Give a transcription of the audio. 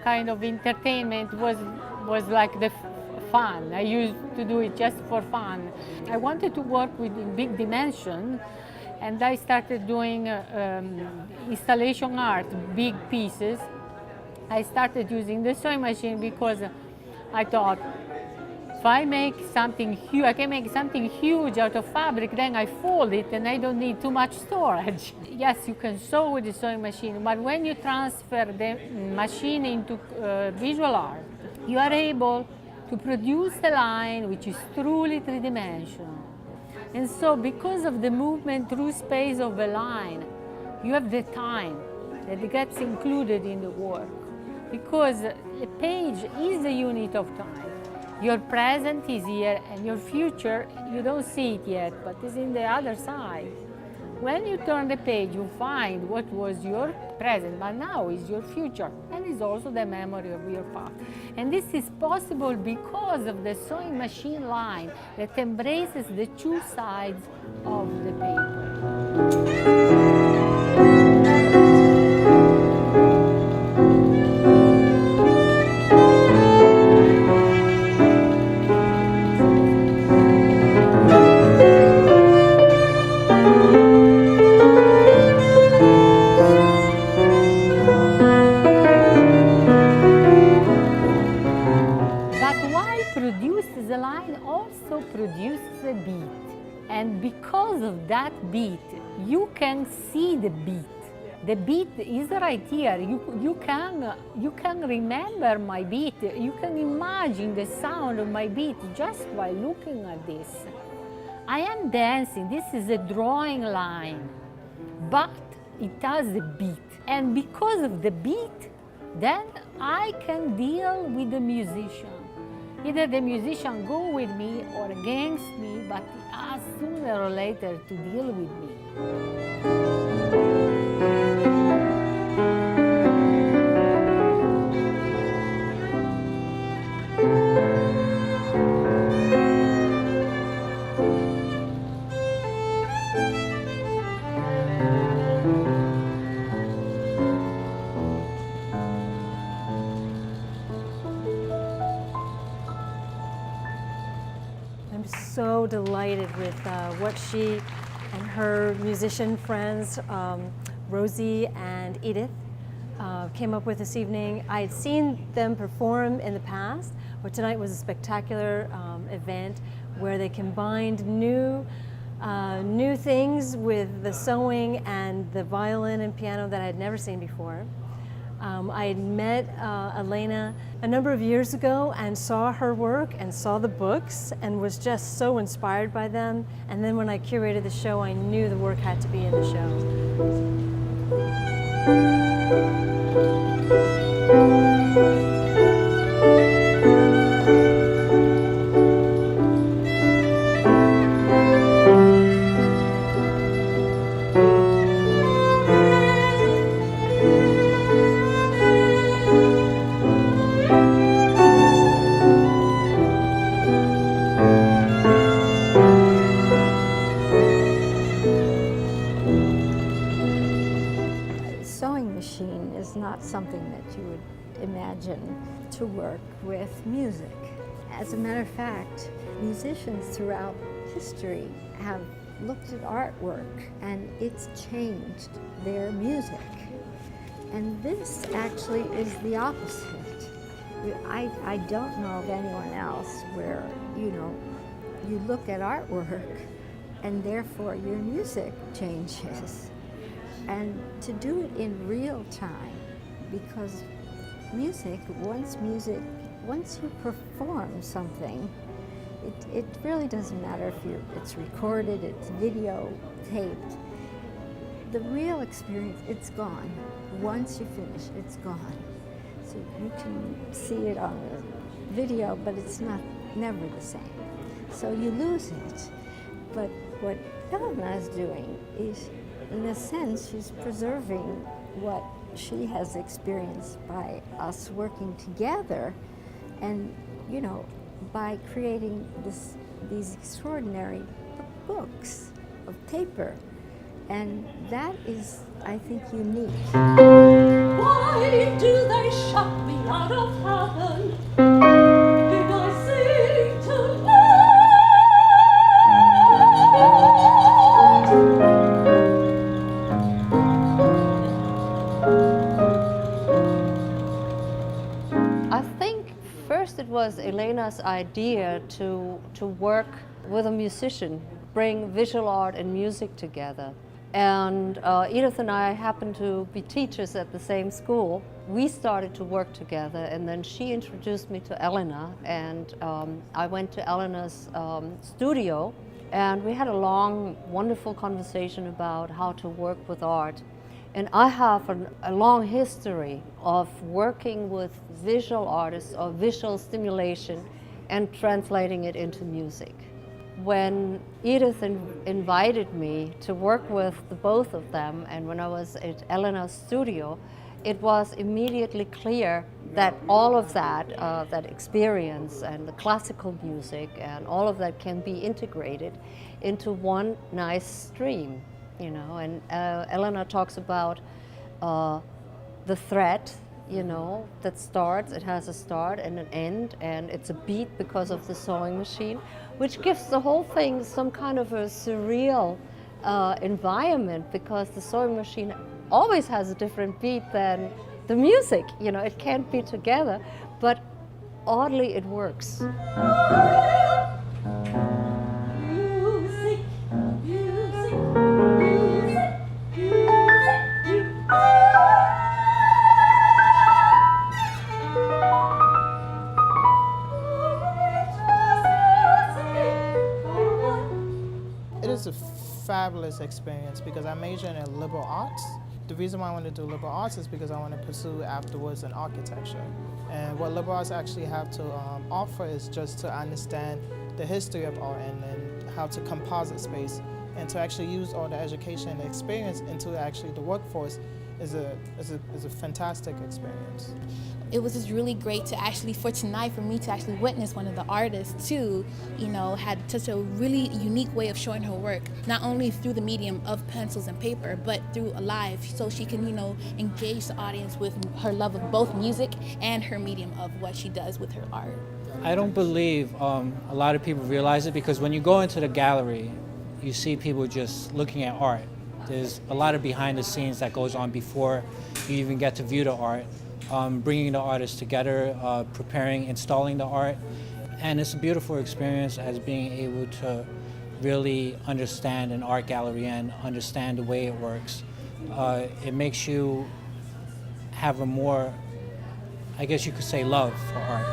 kind of entertainment was like the fun. I used to do it just for fun. I wanted to work with big dimension, and I started doing installation art, big pieces. I started using the sewing machine because I thought, if I make something huge, I can make something huge out of fabric, then I fold it and I don't need too much storage. Yes, you can sew with the sewing machine, but when you transfer the machine into visual art, you are able to produce a line which is truly three-dimensional. And so because of the movement through space of a line, you have the time that gets included in the work. Because a page is a unit of time. Your present is here and your future, you don't see it yet, but it's in the other side. When you turn the page, you find what was your present, but now is your future, and is also the memory of your past. And this is possible because of the sewing machine line that embraces the two sides of the paper. The line also produces a beat, and because of that beat, you can see the beat. The beat is right here. You can remember my beat. You can imagine the sound of my beat just by looking at this. I am dancing. This is a drawing line, but it has a beat, and because of the beat, then I can deal with the musician. Either the musician go with me or against me, but he has sooner or later to deal with me. So delighted with what she and her musician friends, Rosie and Edith, came up with this evening. I had seen them perform in the past, but tonight was a spectacular event where they combined new things with the sewing and the violin and piano that I had never seen before. I had met Elena a number of years ago and saw her work and saw the books and was just so inspired by them. And then when I curated the show, I knew the work had to be in the show. Not something that you would imagine to work with music. As a matter of fact, musicians throughout history have looked at artwork and it's changed their music. And this actually is the opposite. I don't know of anyone else where, you look at artwork and therefore your music changes. And to do it in real time, because once you perform something, it really doesn't matter if it's recorded, it's videotaped. The real experience, it's gone. Once you finish, it's gone. So you can see it on the video, but it's never the same. So you lose it. But what Elena is doing is, in a sense, she's preserving what she has experienced by us working together, and by creating these extraordinary books of paper, and that is, I think, unique. Why do they shut me out of heaven? Did I sing too loud? I think first it was Elena's idea to work with a musician, bring visual art and music together. And Edith and I happened to be teachers at the same school. We started to work together, and then she introduced me to Elena, and I went to Elena's studio, and we had a long, wonderful conversation about how to work with art. And I have a long history of working with visual artists or visual stimulation and translating it into music. When Edith invited me to work with the both of them, and when I was at Elena's studio, it was immediately clear that all of that, that experience and the classical music and all of that can be integrated into one nice stream. You know, and Elena talks about the thread, you know, that starts. It has a start and an end, and it's a beat because of the sewing machine, which gives the whole thing some kind of a surreal environment, because the sewing machine always has a different beat than the music. You know, it can't be together, but oddly it works. It is a fabulous experience because I majored in liberal arts. The reason why I want to do liberal arts is because I want to pursue afterwards in architecture. And what liberal arts actually have to offer is just to understand the history of art and then how to composite space, and to actually use all the education and experience into actually the workforce is a fantastic experience. It was just really great to actually, for tonight, for me to actually witness one of the artists too, you know, had such a really unique way of showing her work, not only through the medium of pencils and paper, but through a live, so she can, you know, engage the audience with her love of both music and her medium of what she does with her art. I don't believe a lot of people realize it, because when you go into the gallery, you see people just looking at art. There's a lot of behind the scenes that goes on before you even get to view the art. Bringing the artists together, preparing, installing the art. And it's a beautiful experience as being able to really understand an art gallery and understand the way it works. It makes you have a more, I guess you could say, love for art.